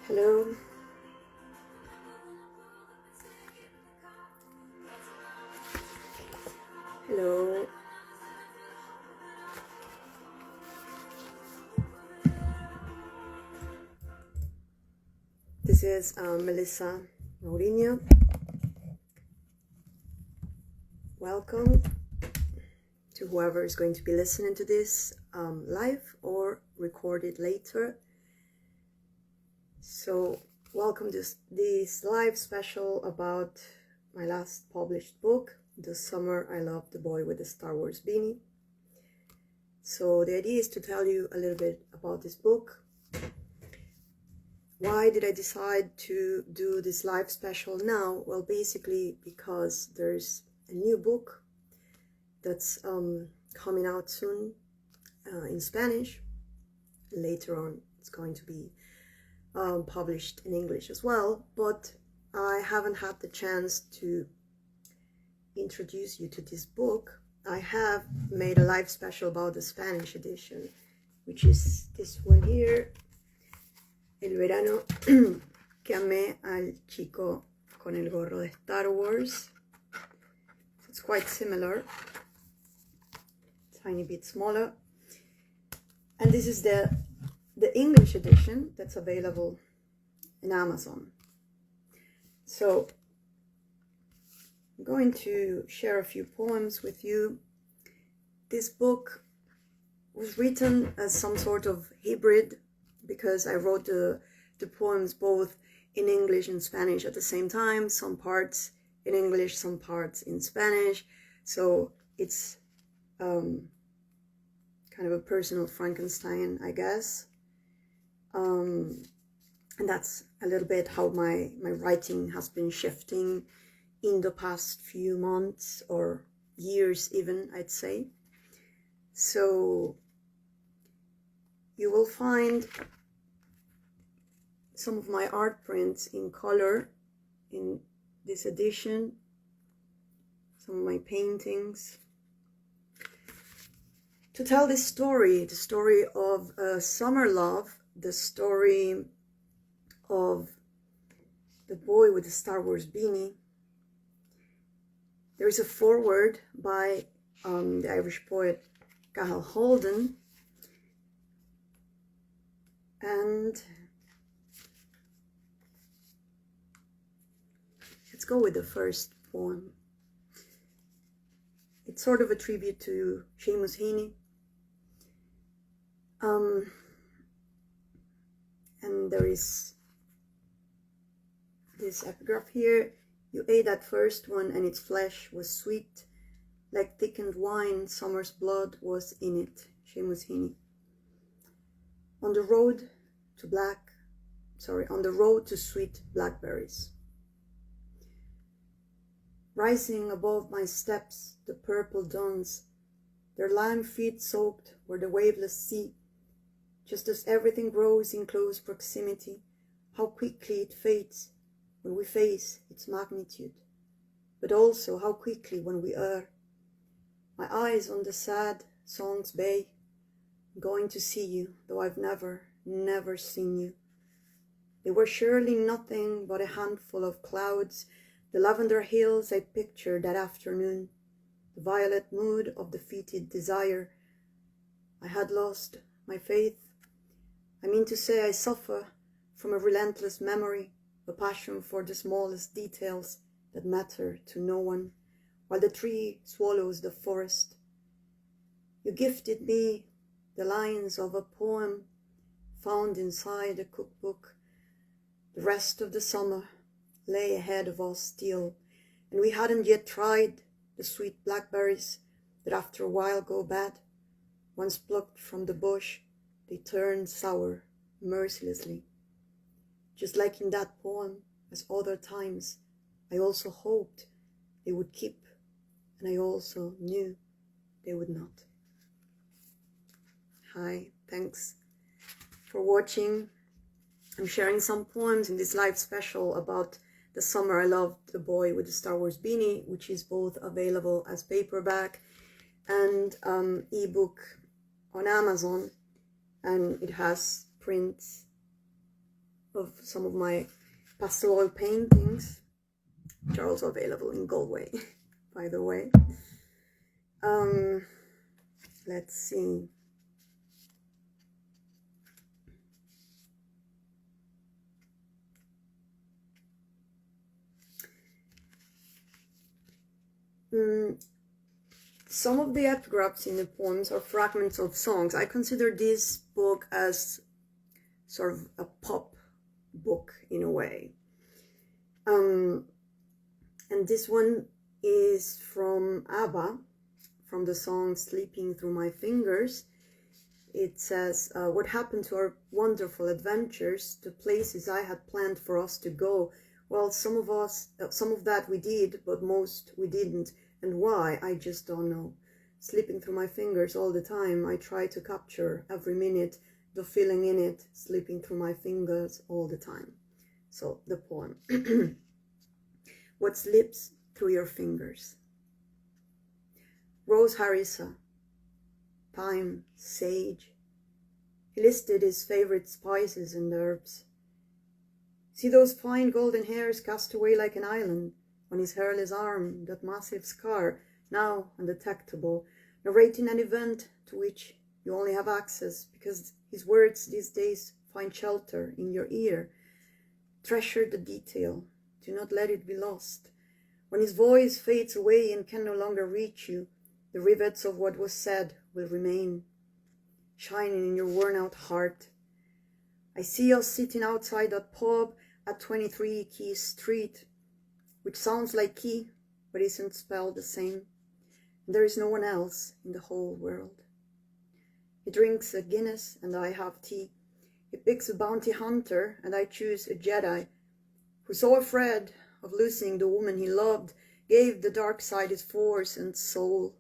Hello. Hello. This is Melissa Mourinho. Welcome to whoever is going to be listening to this live or recorded later. So welcome to this live special about my last published book, The Summer I Loved the Boy with the Star Wars Beanie. So the idea is to tell you a little bit about this book. Why did I decide to do this live special now? Well, basically because there's a new book that's coming out soon in Spanish. Later on, it's going to be published in English as well, but I haven't had the chance to introduce you to this book. I have made a live special about the Spanish edition, which is this one here. El verano que amé al chico con el gorro de Star Wars. It's quite similar, tiny bit smaller. And this is the English edition that's available in Amazon. So I'm going to share a few poems with you. This book was written as some sort of hybrid, because I wrote the poems both in English and Spanish at the same time, some parts in English, some parts in Spanish. So it's kind of a personal Frankenstein, I guess. And that's a little bit how my writing has been shifting in the past few months or years even, I'd say. So you will find some of my art prints in color in this edition, some of my paintings. To tell this story, the story of summer love, the story of the boy with the Star Wars beanie, there is a foreword by the Irish poet Cathal Holden. And let's go with the first poem. It's sort of a tribute to Seamus Heaney. And there is this epigraph here. You ate that first one and its flesh was sweet, like thickened wine, summer's blood was in it. Seamus Heaney. On the road to sweet blackberries. Rising above my steps, the purple dawns, their lime feet soaked were the waveless sea. Just as everything grows in close proximity, how quickly it fades when we face its magnitude, but also how quickly when we err. My eyes on the sad song's bay, going to see you, though I've never seen you. They were surely nothing but a handful of clouds, the lavender hills I pictured that afternoon, the violet mood of defeated desire. I had lost my faith. I mean to say I suffer from a relentless memory, a passion for the smallest details that matter to no one, while the tree swallows the forest. You gifted me the lines of a poem found inside a cookbook. The rest of the summer lay ahead of us still, and we hadn't yet tried the sweet blackberries that after a while go bad. Once plucked from the bush, they turn sour mercilessly. Just like in that poem, as other times, I also hoped they would keep, and I also knew they would not. Hi, thanks for watching. I'm sharing some poems in this live special about the summer I loved the boy with the Star Wars beanie, which is both available as paperback and ebook on Amazon, and it has prints of some of my pastel oil paintings, which are also available in Galway, by the way. Let's see. Some of the epigraphs in the poems are fragments of songs. I consider this book as sort of a pop book in a way. And this one is from ABBA, from the song Sleeping Through My Fingers. It says, what happened to our wonderful adventures, the places I had planned for us to go? Well, some of that we did, but most we didn't. And why, I just don't know. Slipping through my fingers all the time, I try to capture every minute, the feeling in it, slipping through my fingers all the time. So, the poem. What slips through your fingers? Rose harissa, thyme, sage. He listed his favorite spices and herbs. See those fine golden hairs cast away like an island on his hairless arm, that massive scar, now undetectable, narrating an event to which you only have access because his words these days find shelter in your ear. Treasure the detail. Do not let it be lost. When his voice fades away and can no longer reach you, the rivets of what was said will remain, shining in your worn-out heart. I see us sitting outside that pub at 23 Key Street, which sounds like key, but isn't spelled the same. And there is no one else in the whole world. He drinks a Guinness and I have tea. He picks a bounty hunter and I choose a Jedi, who, so afraid of losing the woman he loved, gave the dark side his force and soul.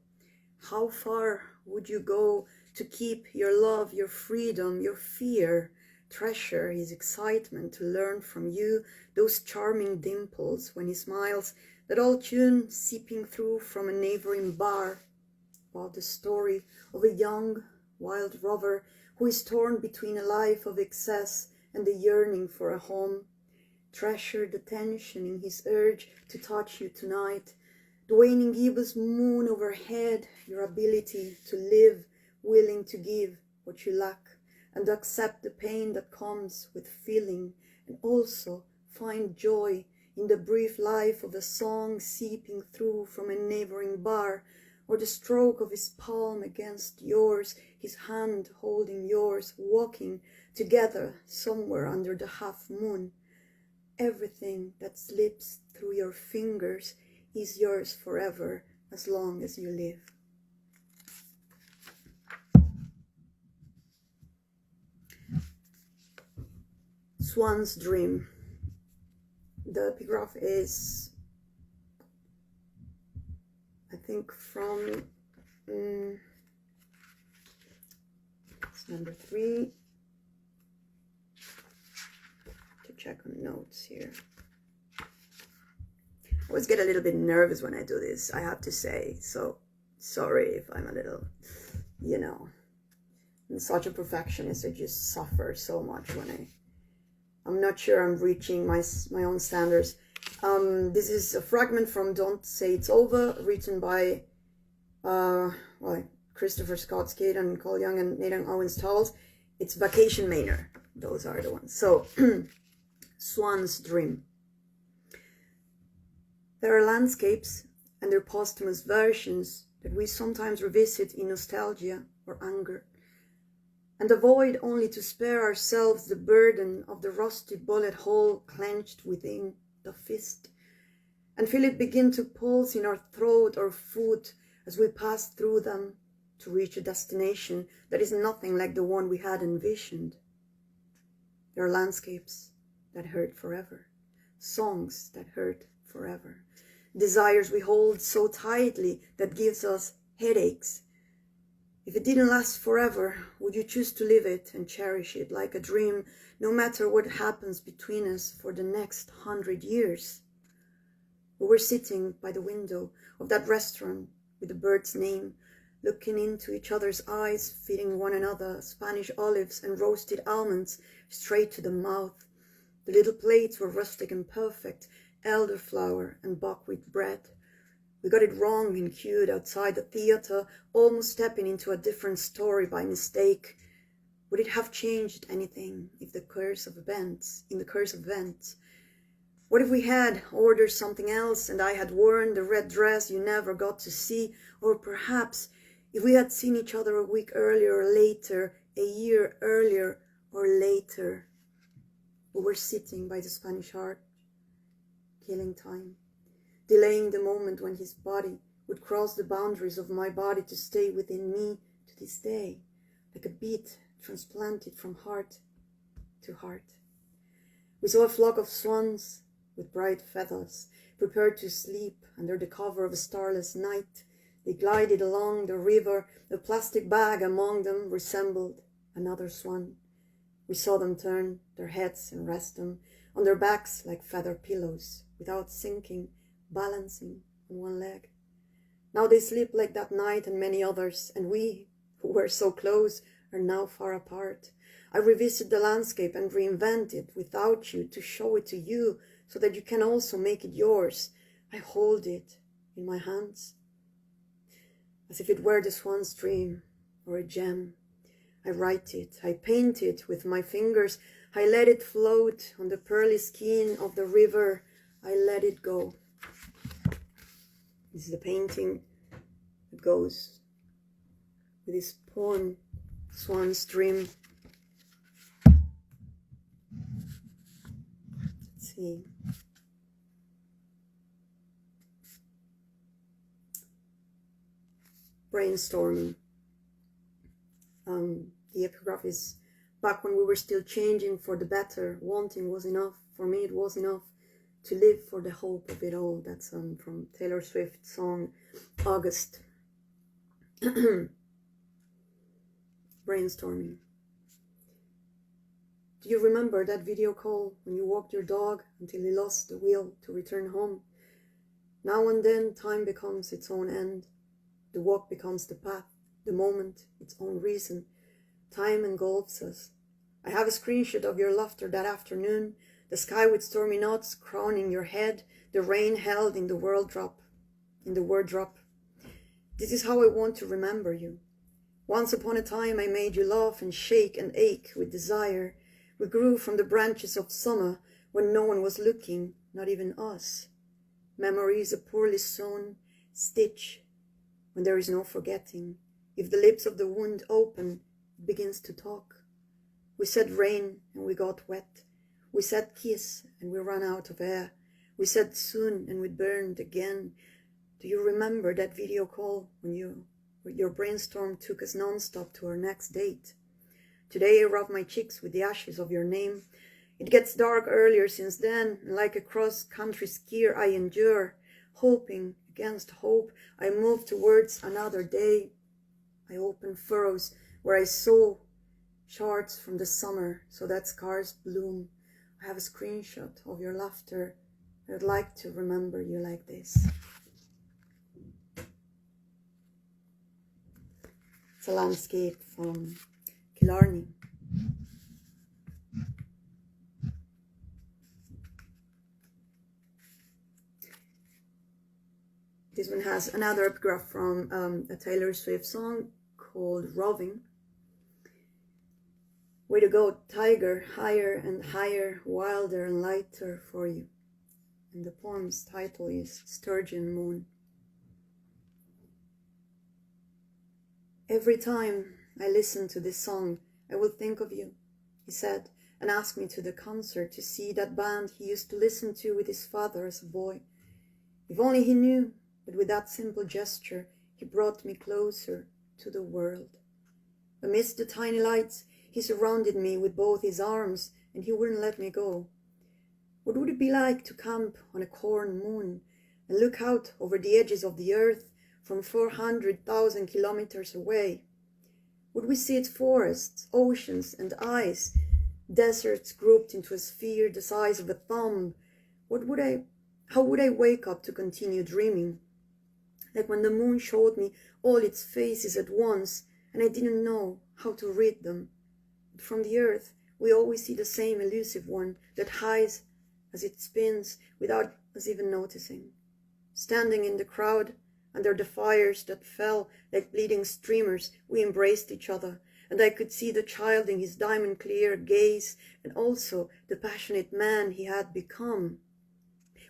How far would you go to keep your love, your freedom, your fear? Treasure his excitement, to learn from you those charming dimples when he smiles, that old tune seeping through from a neighboring bar, about the story of a young wild rover who is torn between a life of excess and the yearning for a home. Treasure the tension in his urge to touch you tonight, the waning gibbous moon overhead, your ability to live, willing to give what you lack, and accept the pain that comes with feeling, and also find joy in the brief life of a song seeping through from a neighboring bar, or the stroke of his palm against yours, his hand holding yours, walking together somewhere under the half moon. Everything that slips through your fingers is yours forever, as long as you live. Swan's Dream. The epigraph is, I think, from it's number 3. To check on notes here. I always get a little bit nervous when I do this, I have to say. So sorry if I'm a little, I'm such a perfectionist. I just suffer so much when I'm not sure I'm reaching my own standards. This is a fragment from Don't Say It's Over, written by Christopher Scott Skate and Cole Young and Nathan Owens Towles. It's Vacation Manor. Those are the ones. So, Swan's Dream. There are landscapes and their posthumous versions that we sometimes revisit in nostalgia or anger, and avoid only to spare ourselves the burden of the rusty bullet hole clenched within the fist, and feel it begin to pulse in our throat or foot as we pass through them to reach a destination that is nothing like the one we had envisioned. There are landscapes that hurt forever, songs that hurt forever, desires we hold so tightly that gives us headaches. If it didn't last forever, would you choose to live it and cherish it like a dream, no matter what happens between us for the next 100 years? We were sitting by the window of that restaurant with the bird's name, looking into each other's eyes, feeding one another Spanish olives and roasted almonds straight to the mouth. The little plates were rustic and perfect, elderflower and buckwheat bread. We got it wrong and queued outside the theater, almost stepping into a different story by mistake. Would it have changed anything if in the course of events? What if we had ordered something else and I had worn the red dress you never got to see? Or perhaps if we had seen each other a week earlier or later, a year earlier or later? We were sitting by the Spanish Arch, killing time, delaying the moment when his body would cross the boundaries of my body to stay within me to this day, like a beat transplanted from heart to heart. We saw a flock of swans with bright feathers, prepared to sleep under the cover of a starless night. They glided along the river. A plastic bag among them resembled another swan. We saw them turn their heads and rest them on their backs like feather pillows, without sinking, balancing on one leg. Now they sleep like that night and many others, and we, who were so close, are now far apart. I revisit the landscape and reinvent it without you, to show it to you so that you can also make it yours. I hold it in my hands as if it were the swan's dream or a gem. I write it, I paint it with my fingers. I let it float on the pearly skin of the river. I let it go. This is the painting that goes with this poem, Swan's Dream. Let's see. Brainstorming. The epigraph is, back when we were still changing for the better, wanting was enough. For me it was enough to live for the hope of it all. That's from Taylor Swift's song, August. Brainstorming. Do you remember that video call when you walked your dog until he lost the will to return home? Now and then time becomes its own end. The walk becomes the path, the moment, its own reason. Time engulfs us. I have a screenshot of your laughter that afternoon, the sky with stormy knots crowning your head, the rain held in the word drop. This is how I want to remember you. Once upon a time I made you laugh and shake and ache with desire. We grew from the branches of summer when no one was looking, not even us. Memory is a poorly sewn stitch when there is no forgetting. If the lips of the wound open, it begins to talk. We said rain and we got wet. We said kiss and we ran out of air. We said soon and we burned again. Do you remember that video call when your brainstorm took us non-stop to our next date? Today I rub my cheeks with the ashes of your name. It gets dark earlier since then, and like a cross-country skier I endure, hoping against hope. I move towards another day. I open furrows where I sow shards from the summer so that scars bloom. I have a screenshot of your laughter. I'd like to remember you like this. It's a landscape from Killarney. This one has another epigraph from a Taylor Swift song called Roving. Way to go, tiger, higher and higher, wilder and lighter for you. And the poem's title is Sturgeon Moon. Every time I listen to this song, I will think of you, he said, and asked me to the concert to see that band he used to listen to with his father as a boy. If only he knew that with that simple gesture, he brought me closer to the world. Amidst the tiny lights, he surrounded me with both his arms, and he wouldn't let me go. What would it be like to camp on a corn moon and look out over the edges of the earth from 400,000 kilometers away? Would we see its forests, oceans, and ice, deserts grouped into a sphere the size of a thumb? How would I wake up to continue dreaming? Like when the moon showed me all its faces at once, and I didn't know how to read them. But from the earth, we always see the same elusive one that hides as it spins without us even noticing. Standing in the crowd, under the fires that fell like bleeding streamers, we embraced each other, and I could see the child in his diamond-clear gaze, and also the passionate man he had become.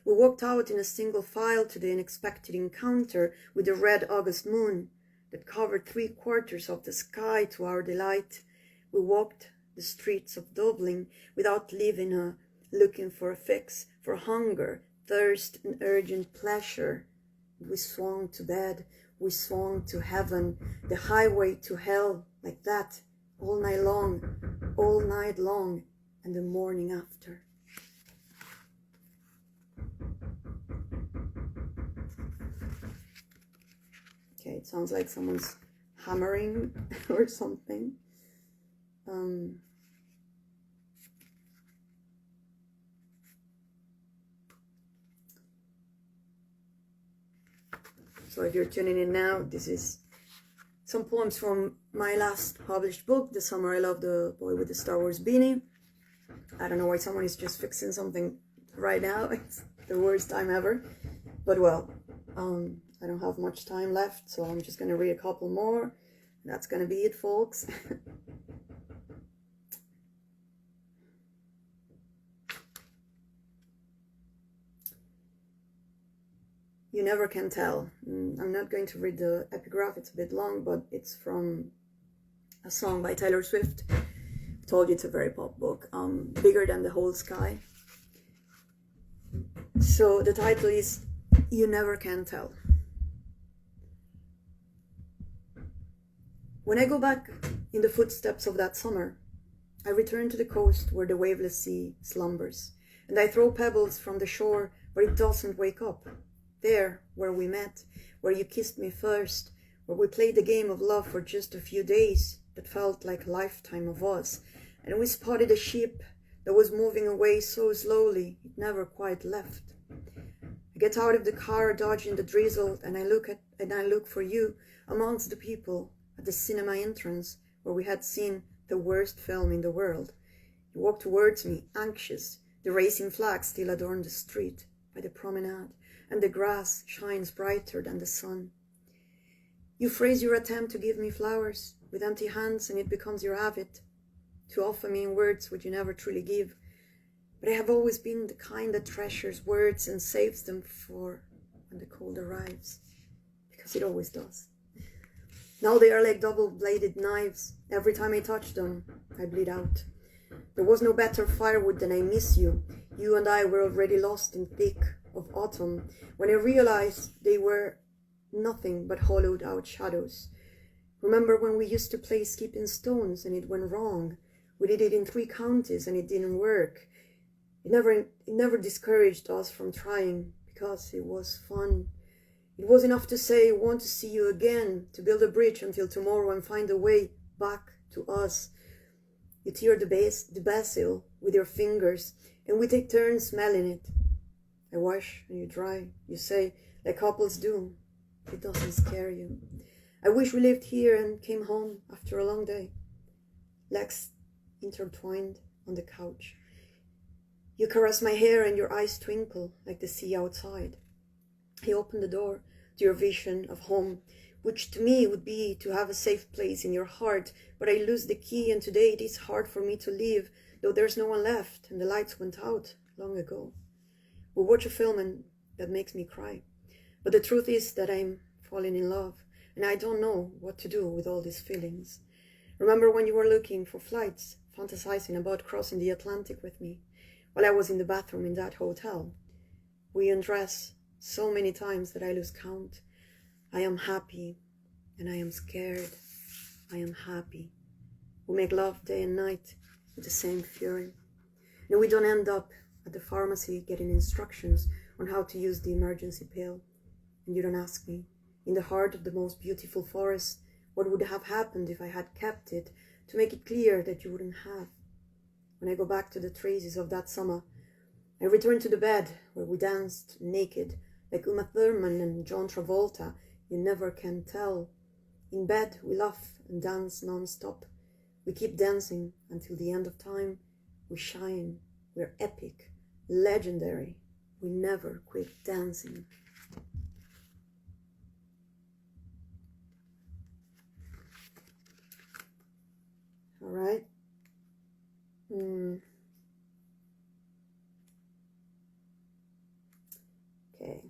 We walked out in a single file to the unexpected encounter with the red August moon that covered 3/4 of the sky to our delight. We walked the streets of Dublin without leaving her, looking for a fix, for hunger, thirst, and urgent pleasure. We swung to bed, we swung to heaven, the highway to hell, like that, all night long, and the morning after. Okay, it sounds like someone's hammering or something. So if you're tuning in now, this is some poems from my last published book, The Summer I Loved the Boy with the Star Wars Beanie. I don't know why someone is just fixing something right now. It's the worst time ever. But well, I don't have much time left, so I'm just going to read a couple more. That's going to be it, folks. You never can tell. I'm not going to read the epigraph, it's a bit long, but it's from a song by Taylor Swift. I told you it's a very pop book, Bigger Than the Whole Sky. So the title is You Never Can Tell. When I go back in the footsteps of that summer, I return to the coast where the waveless sea slumbers, and I throw pebbles from the shore where it doesn't wake up. There, where we met, where you kissed me first, where we played the game of love for just a few days that felt like a lifetime of us, and we spotted a ship that was moving away so slowly it never quite left. I get out of the car, dodging the drizzle, and I look for you amongst the people at the cinema entrance where we had seen the worst film in the world. You walk towards me, anxious. The racing flags still adorn the street by the promenade, and the grass shines brighter than the sun. You phrase your attempt to give me flowers with empty hands, and it becomes your habit to offer me in words what you never truly give. But I have always been the kind that treasures words and saves them for when the cold arrives, because it always does. Now they are like double-bladed knives. Every time I touch them, I bleed out. There was no better firewood than I miss you. You and I were already lost in thick of autumn when I realized they were nothing but hollowed out shadows. Remember when we used to play skipping stones and it went wrong? We did it in 3 counties and it didn't work. It never discouraged us from trying because it was fun. It was enough to say, I want to see you again, to build a bridge until tomorrow and find a way back to us. You tear the basil with your fingers and we take turns smelling it. I wash and you dry. You say, like couples do, it doesn't scare you. I wish we lived here and came home after a long day. Legs intertwined on the couch. You caress my hair and your eyes twinkle like the sea outside. I open the door to your vision of home, which to me would be to have a safe place in your heart, but I lose the key and today it is hard for me to leave, though there's no one left and the lights went out long ago. We watch a film and that makes me cry. But the truth is that I'm falling in love and I don't know what to do with all these feelings. Remember when you were looking for flights, fantasizing about crossing the Atlantic with me, while I was in the bathroom in that hotel? We undress so many times that I lose count. I am happy and I am scared. I am happy. We make love day and night with the same fury. And we don't end up at the pharmacy getting instructions on how to use the emergency pill. And you don't ask me, in the heart of the most beautiful forest, what would have happened if I had kept it, to make it clear that you wouldn't have. When I go back to the traces of that summer, I return to the bed where we danced naked, like Uma Thurman and John Travolta. You never can tell. In bed we laugh and dance non-stop. We keep dancing until the end of time. We shine. We're epic, legendary. We never quit dancing. All right. Okay.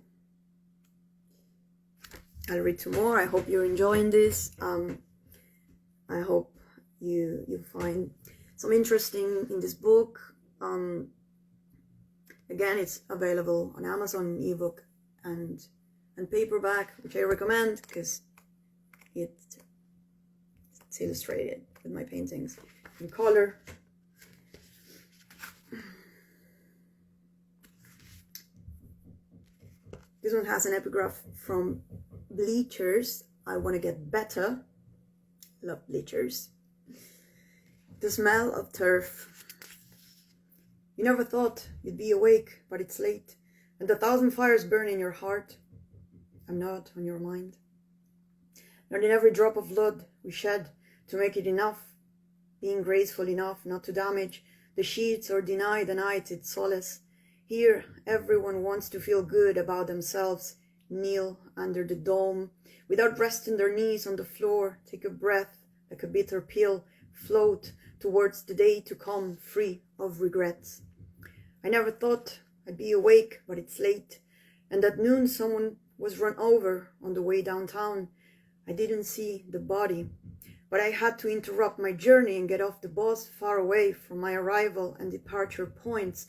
I'll read two more. I hope you're enjoying this. I hope you find some interesting in this book. Again, it's available on Amazon in ebook and paperback, which I recommend because it's illustrated with my paintings in color. This one has an epigraph from Bleachers. I want to get better. Love Bleachers. The smell of turf. You never thought you'd be awake, but it's late, and 1,000 fires burn in your heart. I'm not on your mind. Not in every drop of blood we shed to make it enough, being graceful enough not to damage the sheets or deny the night its solace. Here, everyone wants to feel good about themselves, kneel under the dome, without resting their knees on the floor, take a breath like a bitter pill, float towards the day to come, free of regrets. I never thought I'd be awake, but it's late, and at noon someone was run over on the way downtown. I didn't see the body, but I had to interrupt my journey and get off the bus far away from my arrival and departure points.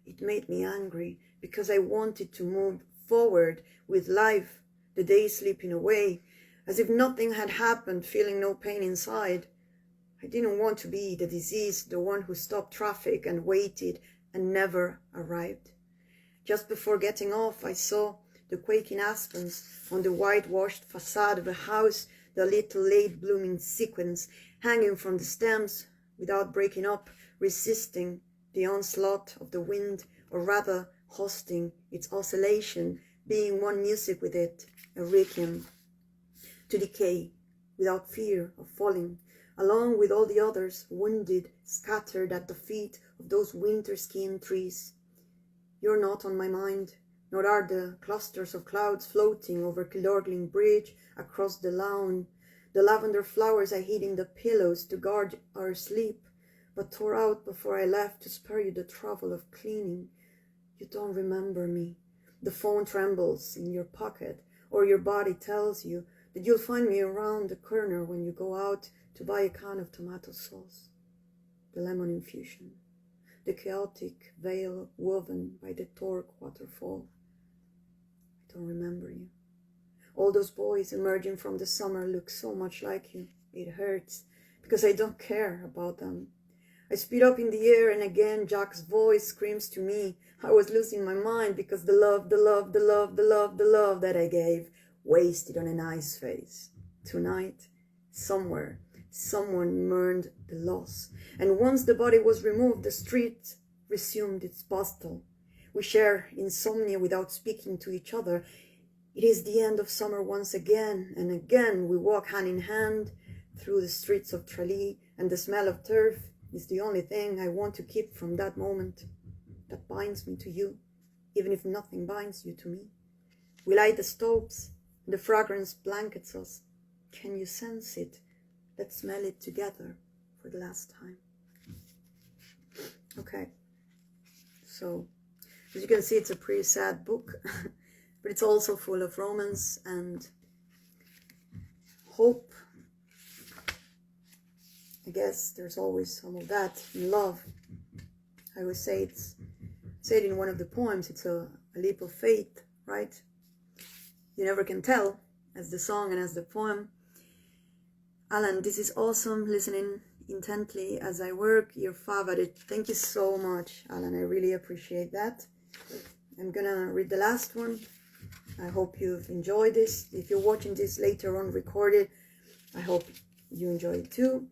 It made me angry because I wanted to move forward with life, the day slipping away, as if nothing had happened, feeling no pain inside. I didn't want to be the disease, the one who stopped traffic and waited and never arrived. Just before getting off, I saw the quaking aspens on the whitewashed facade of a house, the little late blooming sequins hanging from the stems without breaking up, resisting the onslaught of the wind, or rather hosting its oscillation, being one music with it, a requiem to decay without fear of falling, along with all the others wounded, scattered at the feet of those winter-skinned trees. You're not on my mind, nor are the clusters of clouds floating over Kilorglin Bridge across the lawn, the lavender flowers I hid in the pillows to guard our sleep, but tore out before I left to spare you the trouble of cleaning. You don't remember me. The phone trembles in your pocket, or your body tells you that you'll find me around the corner when you go out to buy a can of tomato sauce. The lemon infusion, the chaotic veil woven by the Torque waterfall. I don't remember you. All those boys emerging from the summer look so much like you. It hurts, because I don't care about them. I speed up in the air, and again Jack's voice screams to me. I was losing my mind because the love that I gave, wasted on an ice face. Tonight, somewhere, someone mourned the loss, and once the body was removed, the street resumed its bustle. We share insomnia without speaking to each other. It is the end of summer once again, and again we walk hand in hand through the streets of Tralee, and the smell of turf is the only thing I want to keep from that moment that binds me to you, even if nothing binds you to me. We light the stoves, and the fragrance blankets us. Can you sense it? Let's smell it together for the last time. Okay, so as you can see, it's a pretty sad book, but it's also full of romance and hope. I guess there's always some of that in love. I always say it in one of the poems, it's a leap of faith, right? You never can tell, as the song and as the poem. Alan, this is awesome, listening intently as I work. Your favorite. Thank you so much, Alan. I really appreciate that. I'm gonna read the last one. I hope you've enjoyed this. If you're watching this later on recorded, I hope you enjoy it too.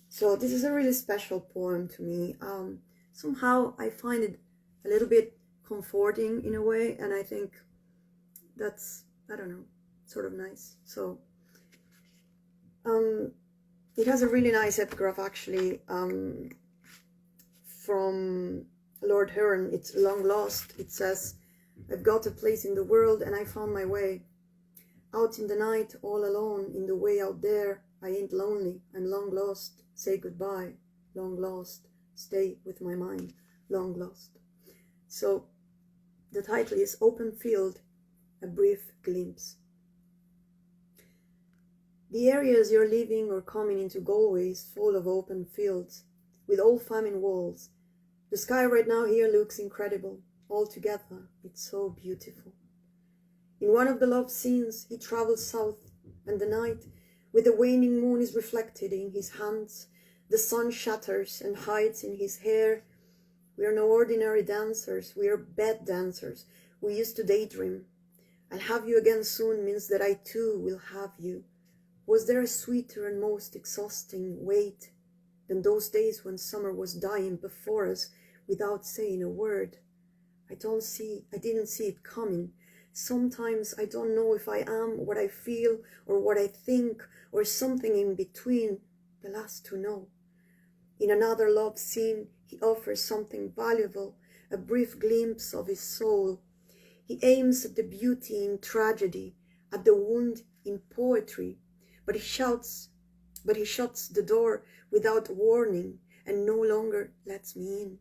So this is a really special poem to me. Somehow I find it a little bit comforting in a way, and I think that's, I don't know, sort of nice. So It has a really nice epigraph, actually, from Lord Hearn. It's Long Lost. It says, I've got a place in the world and I found my way. Out in the night, all alone, in the way out there, I ain't lonely, I'm long lost. Say goodbye, long lost. Stay with my mind, long lost. So the title is Open Field, a Brief Glimpse. The areas you're leaving or coming into Galway is full of open fields, with old famine walls. The sky right now here looks incredible. Altogether, it's so beautiful. In one of the love scenes, he travels south, and the night, with the waning moon, is reflected in his hands. The sun shatters and hides in his hair. We are no ordinary dancers, we are bed dancers. We used to daydream. I'll have you again soon means that I too will have you. Was there a sweeter and most exhausting wait than those days when summer was dying before us without saying a word? I didn't see it coming. Sometimes I don't know if I am what I feel or what I think or something in between, the last to know. In another love scene, he offers something valuable, a brief glimpse of his soul. He aims at the beauty in tragedy, at the wound in poetry, but he shuts the door without warning and no longer lets me in.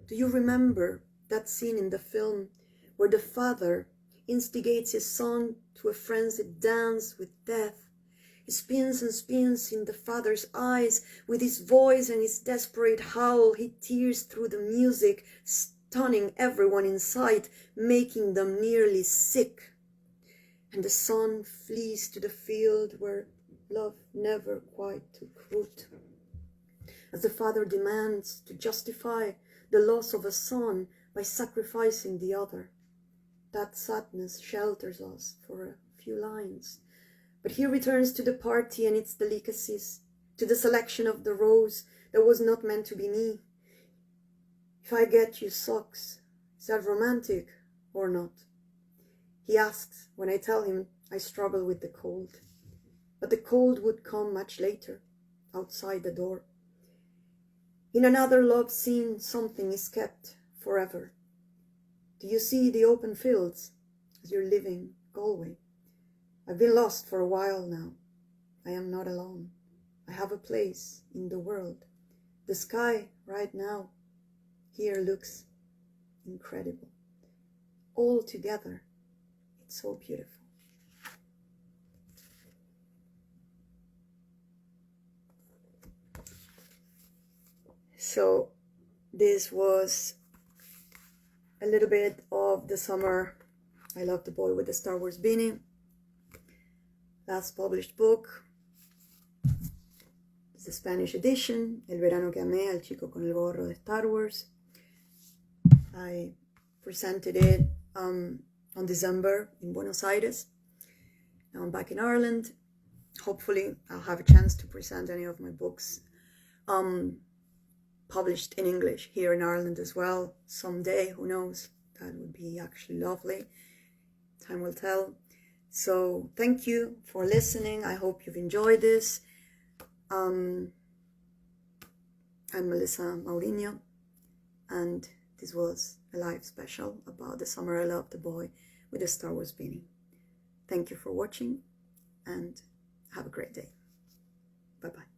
Do you remember that scene in the film where the father instigates his son to a frenzied dance with death? He spins and spins in the father's eyes. With his voice and his desperate howl, he tears through the music, stunning everyone in sight, making them nearly sick. And the son flees to the field where love never quite took root. As the father demands to justify the loss of a son by sacrificing the other. That sadness shelters us for a few lines. But he returns to the party and its delicacies, to the selection of the rose that was not meant to be me. If I get you socks, is that romantic or not? He asks when I tell him I struggle with the cold. But the cold would come much later, outside the door. In another love scene, something is kept forever. Do you see the open fields as you're leaving Galway? I've been lost for a while now. I am not alone. I have a place in the world. The sky right now here looks incredible. All together, it's so beautiful. So this was a little bit of the summer. I Love the Boy with the Star Wars Beanie. Last published book. It's the Spanish edition. El verano que amé, al chico con el gorro de Star Wars. I presented it on December in Buenos Aires. Now I'm back in Ireland. Hopefully I'll have a chance to present any of my books published in English here in Ireland as well someday. Who knows? That would be actually lovely. Time will tell. So thank you for listening. I hope you've enjoyed this. I'm Melissa Mourinho, and this was a live special about the summer I Love the Boy with a Star Wars beanie. Thank you for watching and have a great day. Bye-bye.